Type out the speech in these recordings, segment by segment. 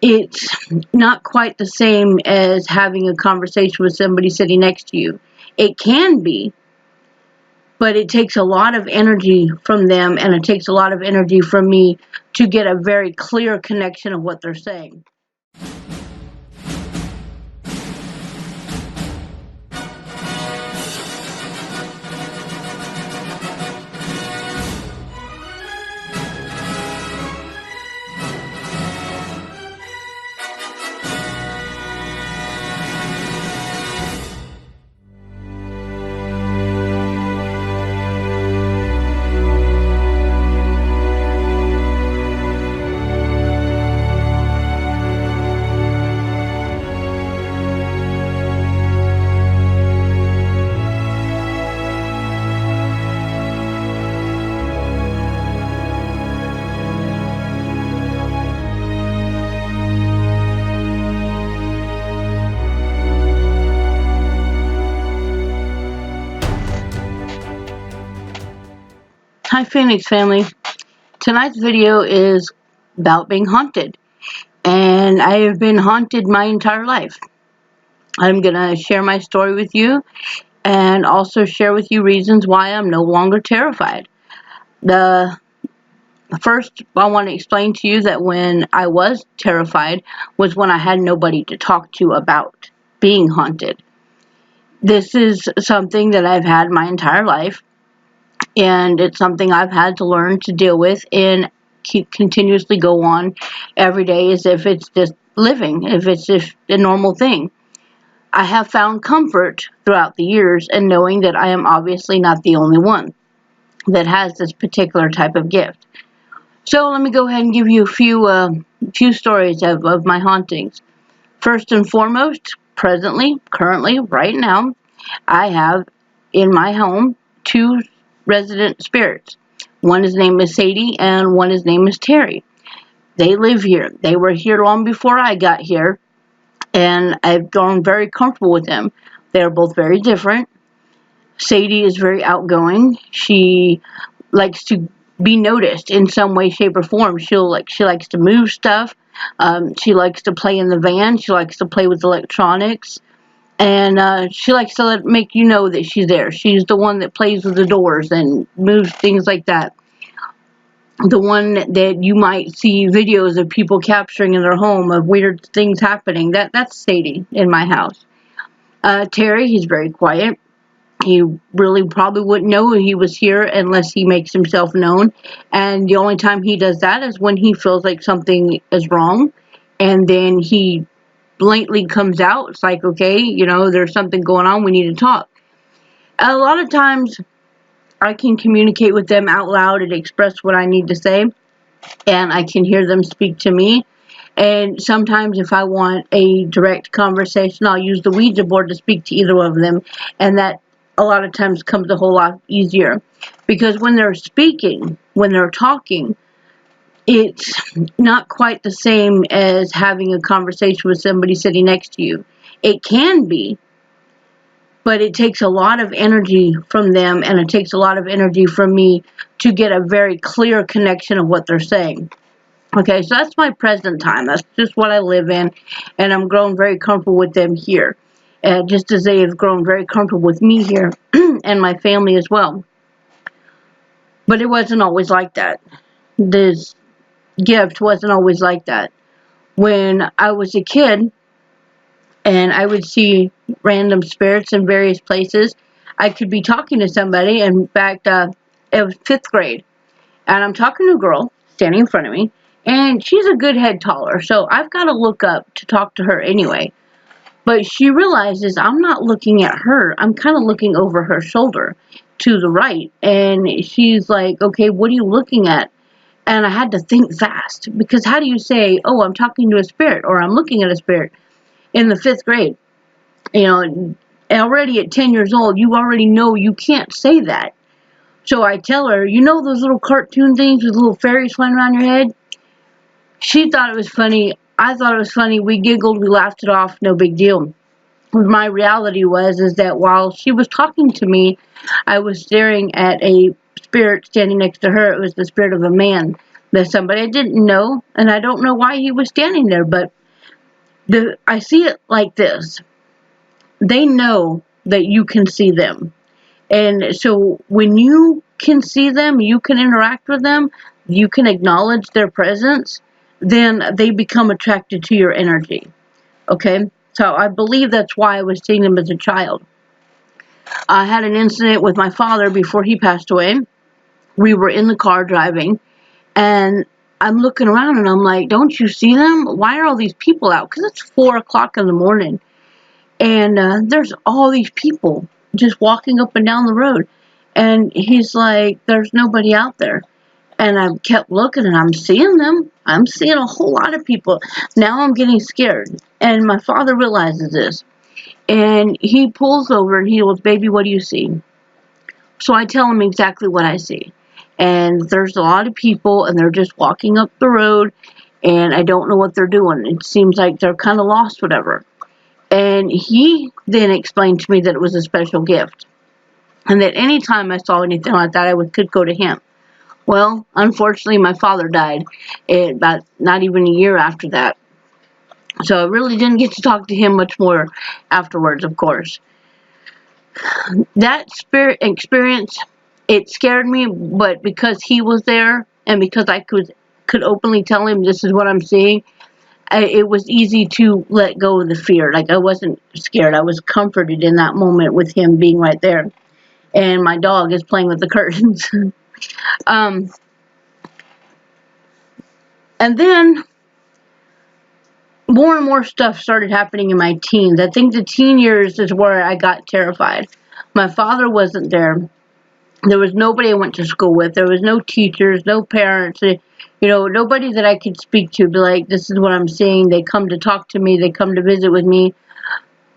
It's not quite the same as having a conversation with somebody sitting next to you. It can be, but it takes a lot of energy from them, and it takes a lot of energy from me to get a very clear connection of what they're saying. Hi, Phoenix family. Tonight's video is about being haunted, and I have been haunted my entire life. I'm going to share my story with you and also share with you reasons why I'm no longer terrified. The First, I want to explain to you that when I was terrified was when I had nobody to talk to about being haunted. This is something that I've had my entire life, and it's something I've had to learn to deal with and keep continuously go on every day as if it's just living, if it's just a normal thing. I have found comfort throughout the years in knowing that I am obviously not the only one that has this particular type of gift. So let me go ahead and give you a few stories of my hauntings. First and foremost, currently, right now, I have in my home two resident spirits. One is named is Sadie and one is named is Terry. They live here. They were here long before I got here, and I've grown very comfortable with them. They're both very different. Sadie is very outgoing. She likes to be noticed in some way, shape, or form. She likes to move stuff. She likes to play in the van. She likes to play with electronics, and she likes to make you know that she's there. She's the one that plays with the doors and moves things like that. The one that you might see videos of people capturing in their home of weird things happening. That's Sadie in my house. Terry, he's very quiet. He really probably wouldn't know he was here unless he makes himself known. And the only time he does that is when he feels like something is wrong. And then he blatantly comes out. It's like, okay, there's something going on. We need to talk. A lot of times I can communicate with them out loud and express what I need to say. And I can hear them speak to me. And sometimes if I want a direct conversation, I'll use the Ouija board to speak to either of them. And that a lot of times comes a whole lot easier. Because when they're speaking, when they're talking, it's not quite the same as having a conversation with somebody sitting next to you. It can be, but it takes a lot of energy from them, and it takes a lot of energy from me to get a very clear connection of what they're saying. Okay, so that's my present time. That's just what I live in, and I'm grown very comfortable with them here. Just as they have grown very comfortable with me here, and my family as well. But it wasn't always like that. This gift wasn't always like that. When I was a kid, and I would see random spirits in various places, I could be talking to somebody. In fact, it was 5th grade, and I'm talking to a girl standing in front of me, and she's a good head taller, so I've got to look up to talk to her anyway. But she realizes I'm not looking at her. I'm kind of looking over her shoulder to the right, and she's like, okay, what are you looking at? And I had to think fast, because how do you say, oh, I'm talking to a spirit, or I'm looking at a spirit in the 5th grade? Already at 10 years old, you already know you can't say that. So I tell her, those little cartoon things with little fairies flying around your head? She thought it was funny. I thought it was funny. We giggled. We laughed it off. No big deal. My reality is that while she was talking to me, I was staring at a spirit standing next to her. It was the spirit of a man There's somebody I didn't know, and I don't know why he was standing there, but I see it like this. They know that you can see them. And so when you can see them, you can interact with them, you can acknowledge their presence, then they become attracted to your energy. Okay? So I believe that's why I was seeing them as a child. I had an incident with my father before he passed away. We were in the car driving, and I'm looking around and I'm like, don't you see them? Why are all these people out? Because it's 4 o'clock in the morning. And there's all these people just walking up and down the road. And he's like, there's nobody out there. And I kept looking and I'm seeing them. I'm seeing a whole lot of people. Now I'm getting scared. And my father realizes this. And he pulls over and he goes, baby, what do you see? So I tell him exactly what I see. And there's a lot of people and they're just walking up the road and I don't know what they're doing. It seems like they're kind of lost, whatever. And he then explained to me that it was a special gift. And that anytime I saw anything like that, could go to him. Well, unfortunately, my father died about not even a year after that. So I really didn't get to talk to him much more afterwards, of course. That spirit experience, it scared me, but because he was there and because I could openly tell him this is what I'm seeing, it was easy to let go of the fear. Like, I wasn't scared. I was comforted in that moment with him being right there. And my dog is playing with the curtains. um, and then more and more stuff started happening in my teens. I think the teen years is where I got terrified. My father wasn't there. There was nobody I went to school with. There was no teachers, no parents, nobody that I could speak to, be like, this is what I'm seeing. They come to talk to me. They come to visit with me.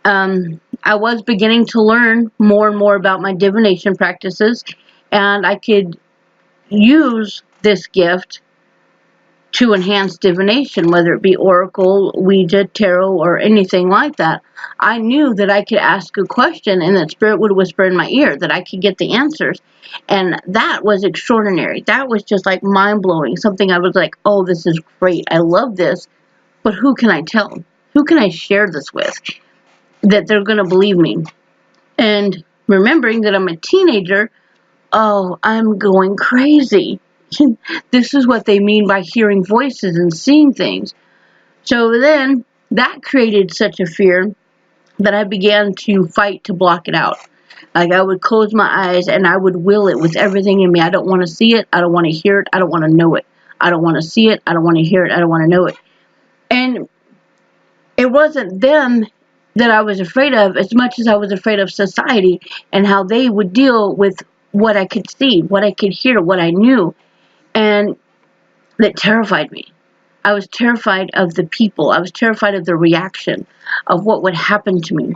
I was beginning to learn more and more about my divination practices, and I could use this gift to enhance divination, whether it be oracle, Ouija, tarot, or anything like that. I knew that I could ask a question and that spirit would whisper in my ear, that I could get the answers. And that was extraordinary. That was just like mind-blowing. Something I was like, oh, this is great. I love this. But who can I tell? Who can I share this with that they're going to believe me? And remembering that I'm a teenager, oh, I'm going crazy. This is what they mean by hearing voices and seeing things. So then that created such a fear that I began to fight to block it out. Like, I would close my eyes and I would will it with everything in me. I don't want to see it. I don't want to hear it. I don't want to know it. I don't want to see it. I don't want to hear it. I don't want to know it. And it wasn't them that I was afraid of as much as I was afraid of society and how they would deal with what I could see, what I could hear, what I knew. And that terrified me. I was terrified of the people. I was terrified of the reaction of what would happen to me.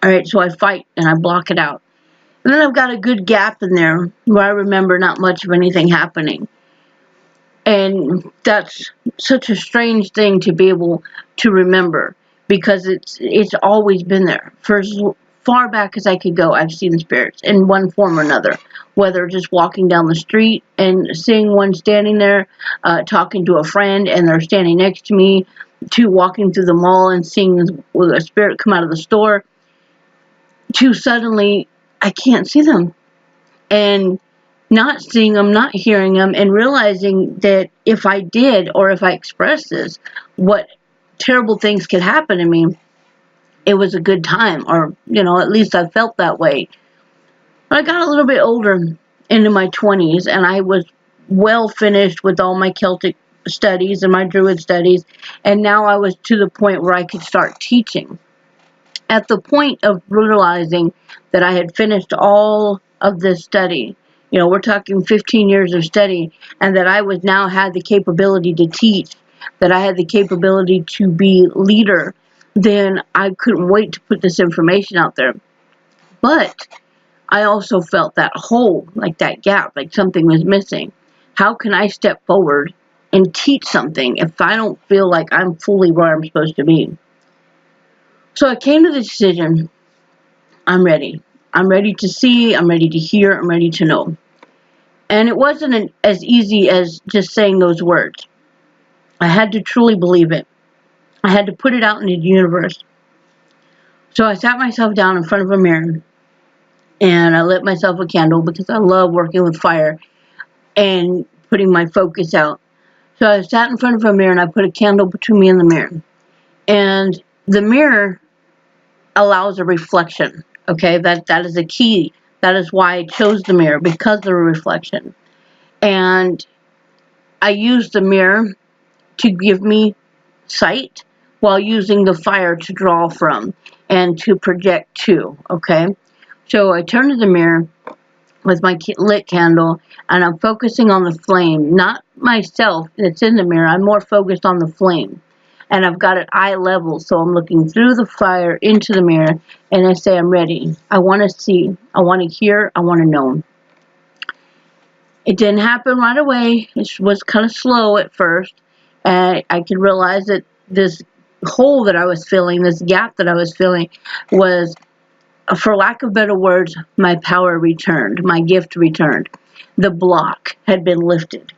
All right, so I fight and I block it out. And then I've got a good gap in there where I remember not much of anything happening. And that's such a strange thing to be able to remember, because it's always been there. For as far back as I could go, I've seen spirits in one form or another, whether just walking down the street and seeing one standing there, talking to a friend and they're standing next to me, to walking through the mall and seeing a spirit come out of the store, to suddenly I can't see them. And not seeing them, not hearing them, and realizing that if I did, or if I expressed this, what terrible things could happen to me. It was a good time, or, at least I felt that way. But I got a little bit older, into my 20s, and I was well finished with all my Celtic studies and my Druid studies, and now I was to the point where I could start teaching. At the point of realizing that I had finished all of this study, we're talking 15 years of study, and that I was now had the capability to teach, that I had the capability to be leader, then I couldn't wait to put this information out there. But I also felt that hole, like that gap, like something was missing. How can I step forward and teach something if I don't feel like I'm fully where I'm supposed to be? So I came to the decision, I'm ready. I'm ready to see, I'm ready to hear, I'm ready to know. And it wasn't as easy as just saying those words. I had to truly believe it. I had to put it out in the universe. So I sat myself down in front of a mirror and I lit myself a candle because I love working with fire and putting my focus out. So I sat in front of a mirror and I put a candle between me and the mirror. And the mirror allows a reflection. Okay, that is a key. That is why I chose the mirror, because of the reflection. And I used the mirror to give me sight while using the fire to draw from and to project to. Okay, so I turned to the mirror with my lit candle and I'm focusing on the flame, not myself that's in the mirror. I'm more focused on the flame. And I've got it eye level, so I'm looking through the fire into the mirror and I say, I'm ready. I want to see, I want to hear, I want to know. It didn't happen right away. It was kind of slow at first. And I could realize that this hole that I was filling, this gap that I was filling, was, for lack of better words, my power returned, my gift returned. The block had been lifted.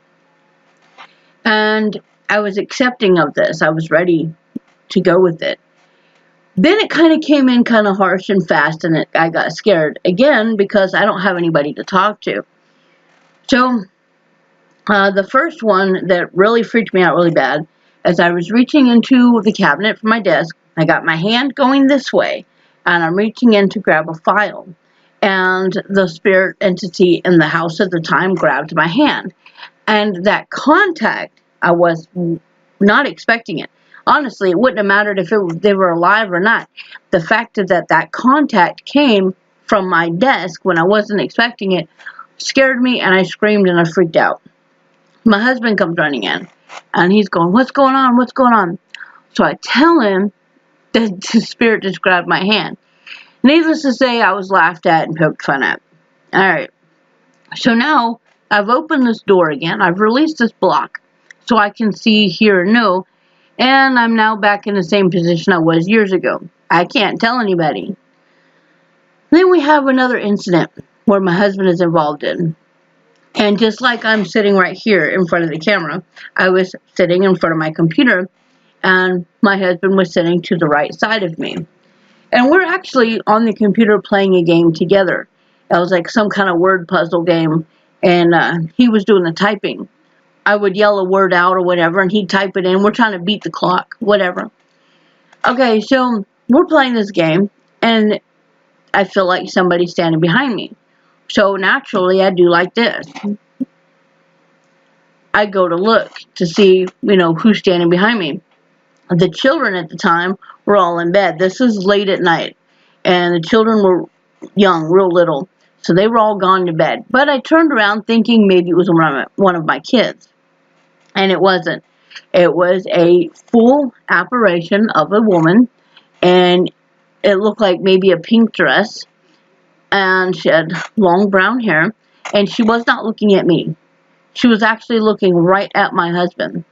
And I was accepting of this. I was ready to go with it. Then it kind of came in kind of harsh and fast, and I got scared again because I don't have anybody to talk to. So the first one that really freaked me out really bad, as I was reaching into the cabinet for my desk, I got my hand going this way, and I'm reaching in to grab a file. And the spirit entity in the house at the time grabbed my hand. And that contact, I was not expecting it. Honestly, it wouldn't have mattered if they were alive or not. The fact that contact came from my desk when I wasn't expecting it scared me, and I screamed and I freaked out. My husband comes running in, and he's going, what's going on? What's going on? So I tell him that the spirit just grabbed my hand. Needless to say, I was laughed at and poked fun at. All right. So now I've opened this door again. I've released this block so I can see, hear, and know. And I'm now back in the same position I was years ago. I can't tell anybody. Then we have another incident where my husband is involved in. And just like I'm sitting right here in front of the camera, I was sitting in front of my computer and my husband was sitting to the right side of me. And we're actually on the computer playing a game together. It was like some kind of word puzzle game, and he was doing the typing. I would yell a word out or whatever, and he'd type it in. We're trying to beat the clock, whatever. Okay, so we're playing this game, and I feel like somebody's standing behind me. So naturally, I do like this. I go to look to see, who's standing behind me. The children at the time were all in bed. This is late at night, and the children were young, real little, so they were all gone to bed. But I turned around thinking maybe it was one of my kids, and it wasn't. It was a full apparition of a woman, and it looked like maybe a pink dress, and she had long brown hair, and she was not looking at me. She was actually looking right at my husband.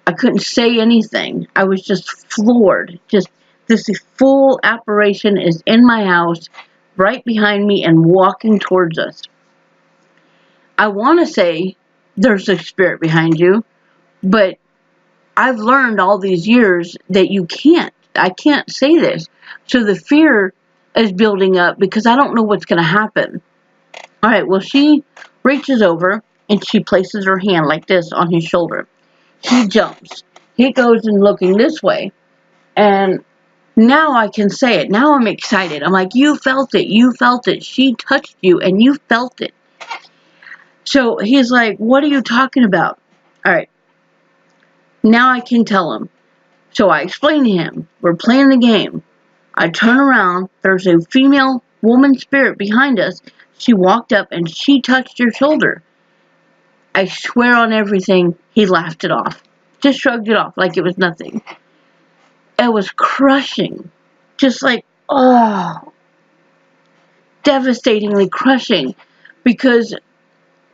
I couldn't say anything. I was just floored. Just this full apparition is in my house, right behind me and walking towards us. I want to say there's a spirit behind you, but I've learned all these years that you can't. I can't say this. So the fear is building up because I don't know what's going to happen. All right, well, she reaches over and she places her hand like this on his shoulder. He jumps. He goes and looking this way. And now I can say it. Now I'm excited. I'm like, you felt it. You felt it. She touched you and you felt it. So he's like, what are you talking about? All right. Now I can tell him. So I explain to him. We're playing the game. I turn around. There's a female woman spirit behind us. She walked up and she touched your shoulder. I swear on everything, he laughed it off. Just shrugged it off like it was nothing. It was crushing. Just like, oh, devastatingly crushing. Because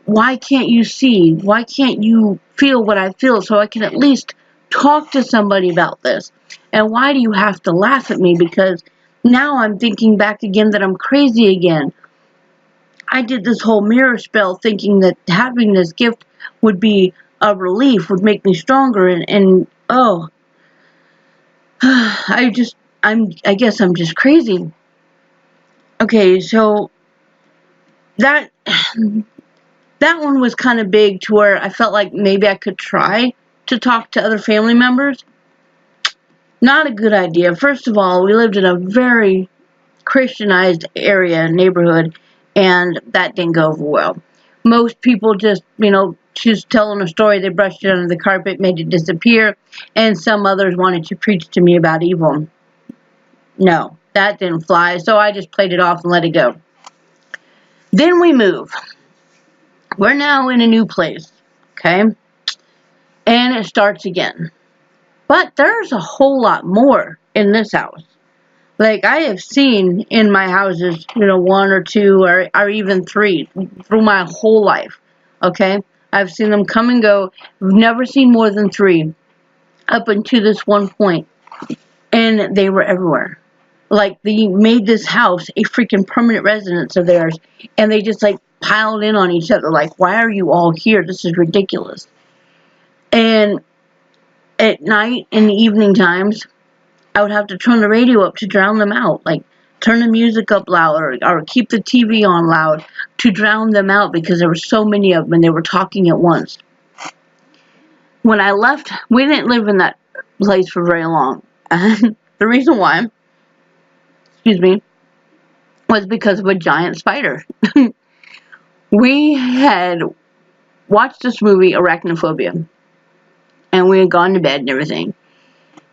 why can't you see? Why can't you feel what I feel so I can at least talk to somebody about this? And why do you have to laugh at me? Because now I'm thinking back again that I'm crazy again. I did this whole mirror spell thinking that having this gift would be a relief, would make me stronger, and oh, I guess I'm just crazy. Okay, so that that one was kind of big to where I felt like maybe I could try to talk to other family members. Not a good idea. First of all, we lived in a very Christianized area, neighborhood, and that didn't go over well. Most people just, she's telling a story, they brushed it under the carpet, made it disappear, and some others wanted to preach to me about evil. No, that didn't fly, so I just played it off and let it go. Then we move. We're now in a new place, okay? And it starts again. But there's a whole lot more in this house. Like I have seen in my houses, one or two or even three through my whole life, okay? I've seen them come and go. I've never seen more than three up until this one point. And they were everywhere. Like they made this house a freaking permanent residence of theirs, and they just like piled in on each other. Like, why are you all here? This is ridiculous. And at night, in the evening times, I would have to turn the radio up to drown them out. Like, turn the music up louder or keep the TV on loud to drown them out because there were so many of them and they were talking at once. When I left, we didn't live in that place for very long. And the reason why, excuse me, was because of a giant spider. We had watched this movie, Arachnophobia, and we had gone to bed and everything.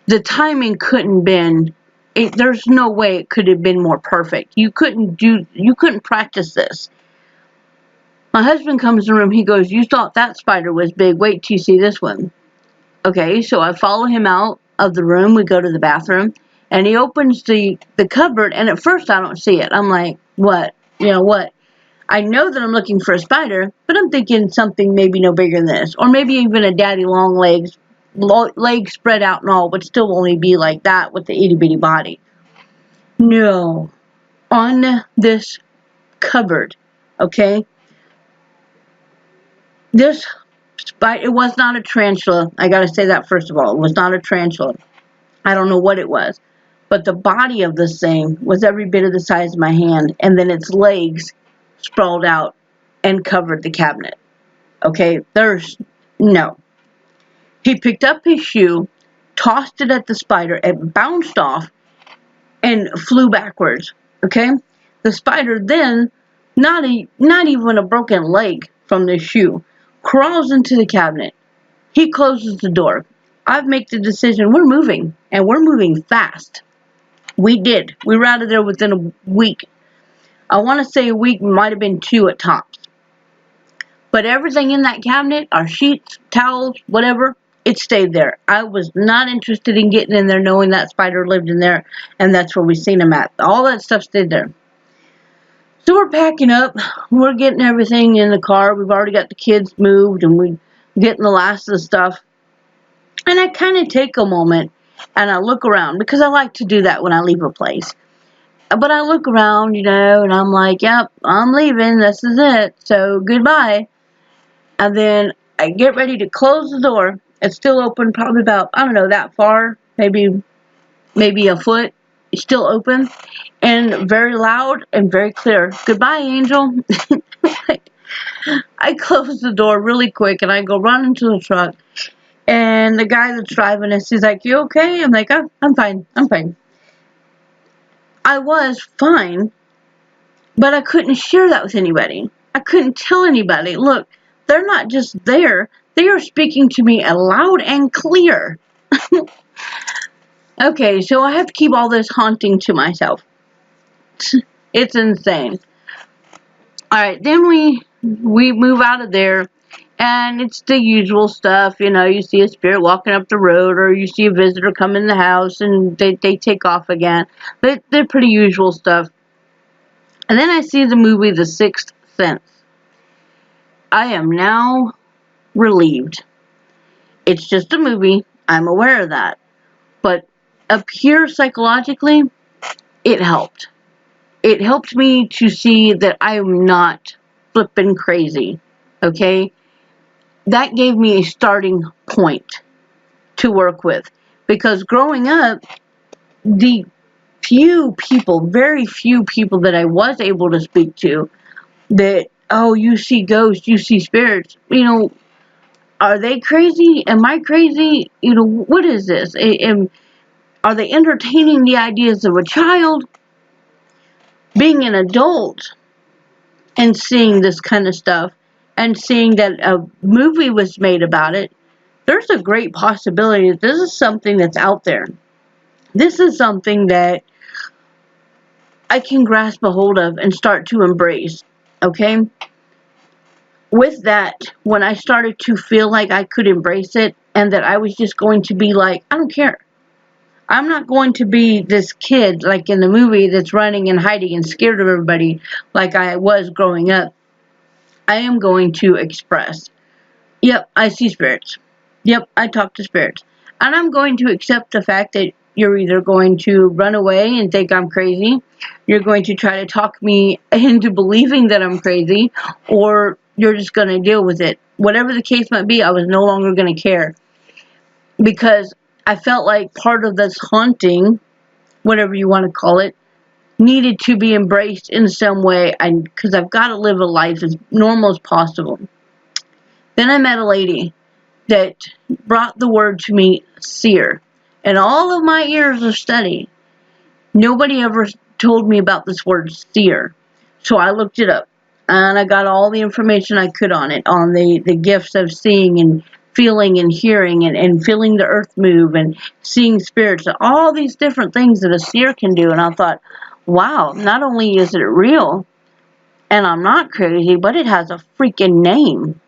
The timing couldn't been, there's no way it could have been more perfect. You couldn't practice this. My husband comes in the room, he goes, "You thought that spider was big, wait till you see this one." Okay, so I follow him out of the room, we go to the bathroom, and he opens the cupboard, and at first I don't see it. I'm like, what? What? I know that I'm looking for a spider, but I'm thinking something maybe no bigger than this. Or maybe even a daddy long legs spread out and all, would still only be like that with the itty bitty body. No. On this cupboard, okay? This spider, it was not a tarantula. I gotta say that first of all. It was not a tarantula. I don't know what it was. But the body of this thing was every bit of the size of my hand, and then its legs sprawled out and covered the cabinet. Okay, no. He picked up his shoe, tossed it at the spider, it bounced off, and flew backwards. Okay? The spider then, not even a broken leg from the shoe, crawls into the cabinet. He closes the door. I've made the decision, we're moving, and we're moving fast. We did. We were out of there within a week. I want to say a week, might have been 2 at tops. But everything in that cabinet, our sheets, towels, whatever, it stayed there. I was not interested in getting in there knowing that spider lived in there, and that's where we seen him at. All that stuff stayed there. So we're packing up. We're getting everything in the car. We've already got the kids moved, and we're getting the last of the stuff. And I kind of take a moment, and I look around, because I like to do that when I leave a place. But I look around, and I'm like, yep, I'm leaving. This is it. So goodbye. And then I get ready to close the door. It's still open, probably about, I don't know, that far, maybe a foot. It's still open, and very loud and very clear. Goodbye, Angel. I close the door really quick, and I go run into the truck. And the guy that's driving us, he's like, "You okay?" I'm like, "Oh, I'm fine. I'm fine." I was fine, but I couldn't share that with anybody. I couldn't tell anybody, look, they're not just there. They are speaking to me loud and clear. Okay, so I have to keep all this haunting to myself. It's insane. Alright, then we move out of there, and it's the usual stuff. You see a spirit walking up the road, or you see a visitor come in the house, and they take off again. But they're pretty usual stuff. And then I see the movie The Sixth Sense. I am now relieved. It's just a movie. I'm aware of that. But up here psychologically, it helped. it helped me to see that I'm not flipping crazy, okay? That gave me a starting point to work with, because growing up, the very few people that I was able to speak to, that, oh, you see ghosts, you see spirits, are they crazy? Am I crazy? What is this? Are they entertaining the ideas of a child? Being an adult and seeing this kind of stuff, and seeing that a movie was made about it, there's a great possibility that this is something that's out there. This is something that I can grasp a hold of and start to embrace, okay? With that, when I started to feel like I could embrace it, and that I was just going to be like, I don't care. I'm not going to be this kid like in the movie that's running and hiding and scared of everybody like I was growing up. I am going to express, yep, I see spirits. Yep, I talk to spirits. And I'm going to accept the fact that you're either going to run away and think I'm crazy, you're going to try to talk me into believing that I'm crazy, or you're just going to deal with it. Whatever the case might be, I was no longer going to care, because I felt like part of this haunting, whatever you want to call it, needed to be embraced in some way, because I've got to live a life as normal as possible. Then I met a lady that brought the word to me, seer. In all of my years of study, nobody ever told me about this word seer. So I looked it up, and I got all the information I could on it, on the gifts of seeing and feeling and hearing, and feeling the earth move, and seeing spirits, and all these different things that a seer can do. And I thought, wow, not only is it real, and I'm not crazy, but it has a freaking name.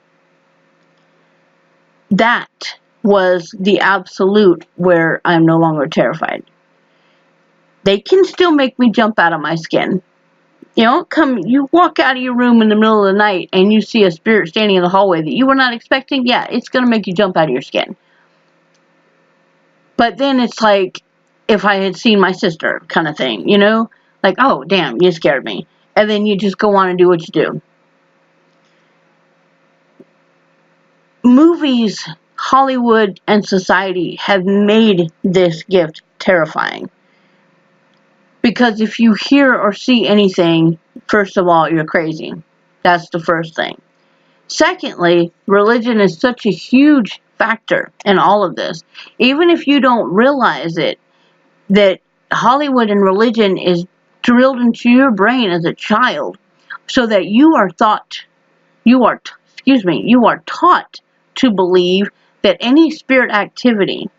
That was the absolute where I'm no longer terrified. They can still make me jump out of my skin. You walk out of your room in the middle of the night and you see a spirit standing in the hallway that you were not expecting. Yeah, it's going to make you jump out of your skin. But then it's like if I had seen my sister kind of thing, like, oh, damn, you scared me. And then you just go on and do what you do. Movies, Hollywood, and society have made this gift terrifying. Because if you hear or see anything, first of all, you're crazy. That's the first thing. Secondly, religion is such a huge factor in all of this. Even if you don't realize it, that Hollywood and religion is drilled into your brain as a child, so that you are taught to believe that any spirit activity,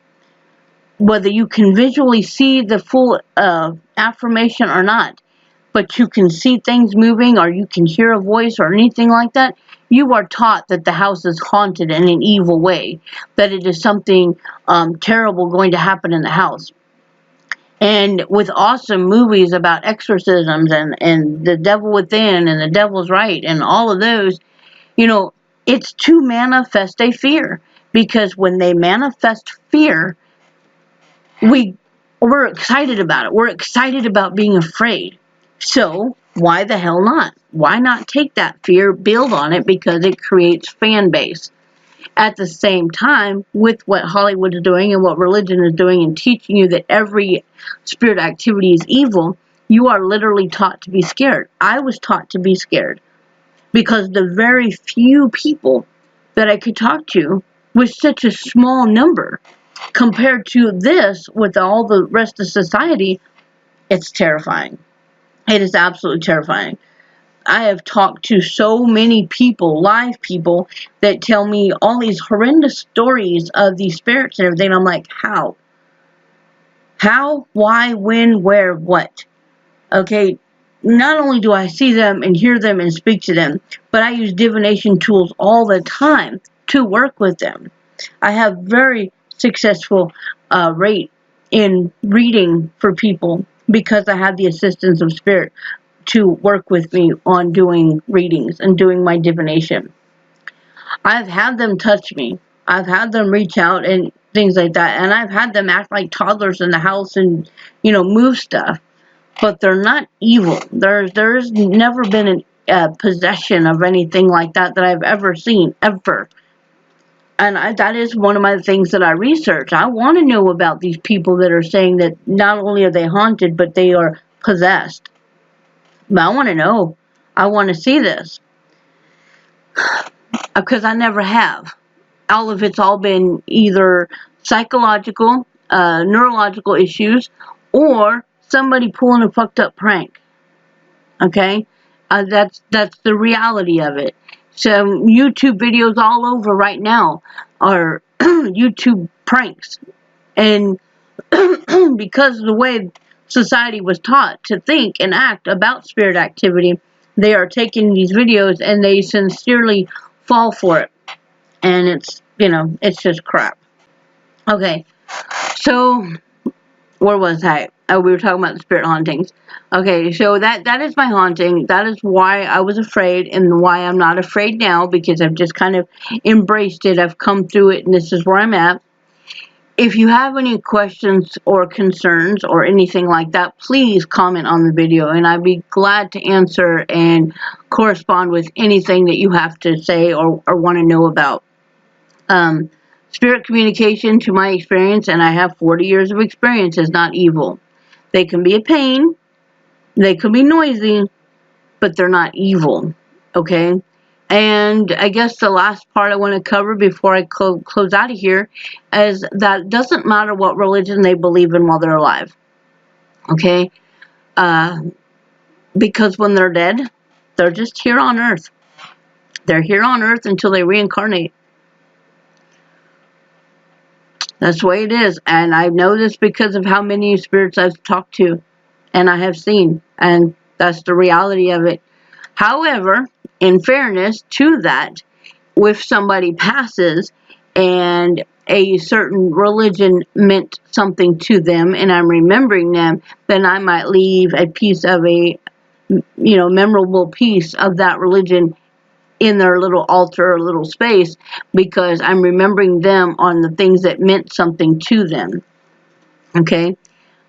whether you can visually see the full affirmation or not, but you can see things moving, or you can hear a voice or anything like that, you are taught that the house is haunted in an evil way, that it is something terrible going to happen in the house. And with awesome movies about exorcisms and the devil within and the devil's right and all of those, it's to manifest a fear. Because when they manifest fear, we're excited about it. We're excited about being afraid. So why the hell not? Why not take that fear, build on it, because it creates fan base. At the same time, with what Hollywood is doing and what religion is doing and teaching you that every spirit activity is evil, you are literally taught to be scared. I was taught to be scared because the very few people that I could talk to was such a small number. Compared to this, with all the rest of society, it's terrifying. It is absolutely terrifying. I have talked to so many people, live people, that tell me all these horrendous stories of these spirits and everything. I'm like, how? How? Why? When? Where? What? Okay, not only do I see them and hear them and speak to them, but I use divination tools all the time to work with them. I have very successful rate in reading for people because I have the assistance of spirit to work with me on doing readings and doing my divination. I've had them touch me. I've had them reach out and things like that. And I've had them act like toddlers in the house and, move stuff. but they're not evil. There's never been a possession of anything like that I've ever seen, ever. And that is one of my things that I research. I want to know about these people that are saying that not only are they haunted, but they are possessed. But I want to know. I want to see this. Because I never have. All of it's all been either psychological, neurological issues, or somebody pulling a fucked up prank. Okay? That's the reality of it. So YouTube videos all over right now are YouTube pranks. And because of the way society was taught to think and act about spirit activity, they are taking these videos and they sincerely fall for it. And it's, it's just crap. Okay, so where was I? Oh, we were talking about the spirit hauntings. Okay, so that is my haunting. That is why I was afraid and why I'm not afraid now, because I've just kind of embraced it. I've come through it and this is where I'm at. If you have any questions or concerns or anything like that, please comment on the video and I'd be glad to answer and correspond with anything that you have to say or want to know about. Spirit communication, to my experience, and I have 40 years of experience, is not evil. They can be a pain, they can be noisy, but they're not evil, okay? And I guess the last part I want to cover before I close out of here is that it doesn't matter what religion they believe in while they're alive, okay? Because when they're dead, they're just here on earth. They're here on earth until they reincarnate. That's the way it is. And I know this because of how many spirits I've talked to and I have seen. And that's the reality of it. However, in fairness to that, if somebody passes and a certain religion meant something to them and I'm remembering them, then I might leave a piece of a, memorable piece of that religion in their little altar or little space because I'm remembering them on the things that meant something to them. Okay?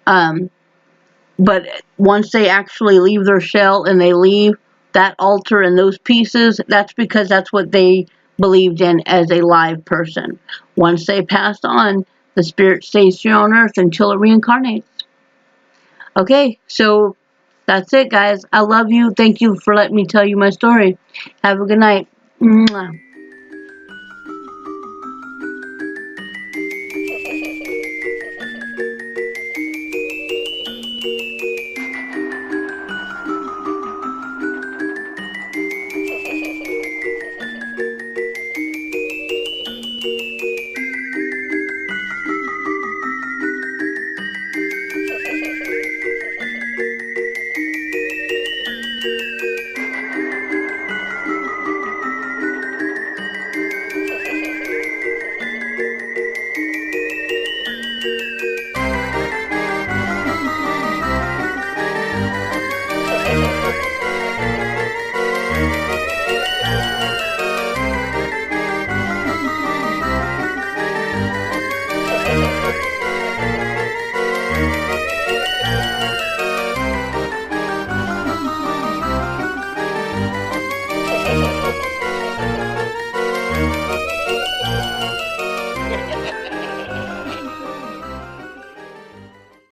But once they actually leave their shell and they leave that altar and those pieces, that's because that's what they believed in as a live person. Once they passed on, the spirit stays here on earth until it reincarnates. Okay, so that's it, guys. I love you. Thank you for letting me tell you my story. Have a good night. Mwah.